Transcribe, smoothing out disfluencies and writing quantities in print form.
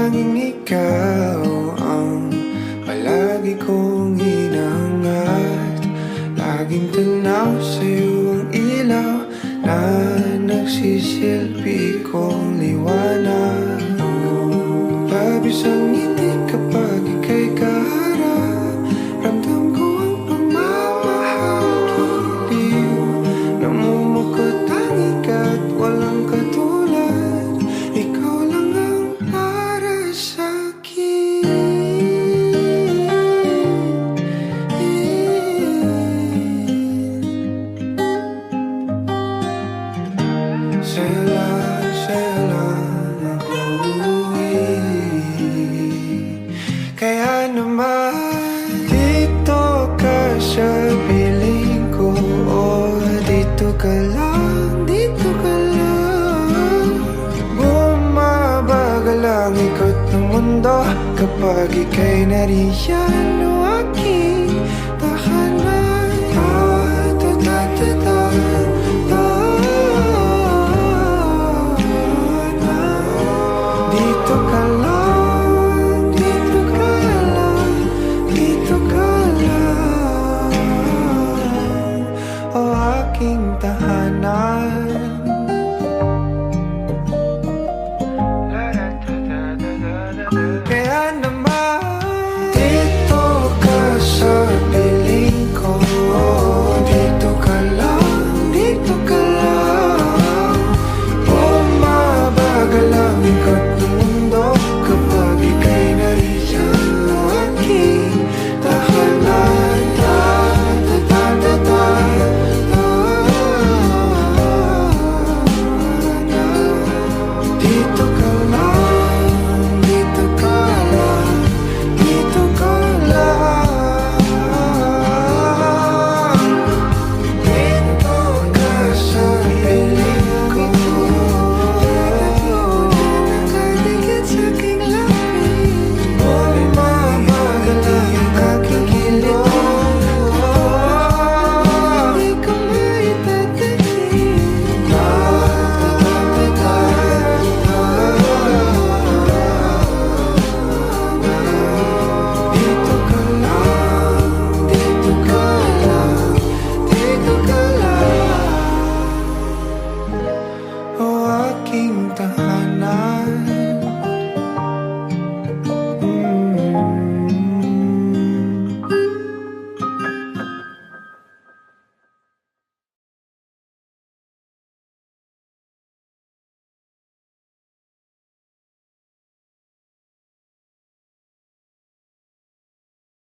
tanging ikaw ang palagi kong hinahangat. Laging tanaw sa'yo ang ilaw na nagsisilbi kong liwanag. Labis ang ngiti kapag ika'y kaharap. Ramdam ko ang pagmamahal, giliw. Namumukot ang ikat, walang katulad. Ikaw lang ang para sa'kin. Sa'yo lang ako uuwi. Kaya naman dito ka sa piling ko. Oh, dito ka lang, dito ka lang. Bumabagal ang ikot ng mundo kapag ika'y nariyan o aking tahanan. Ta-ta-ta-ta-ta.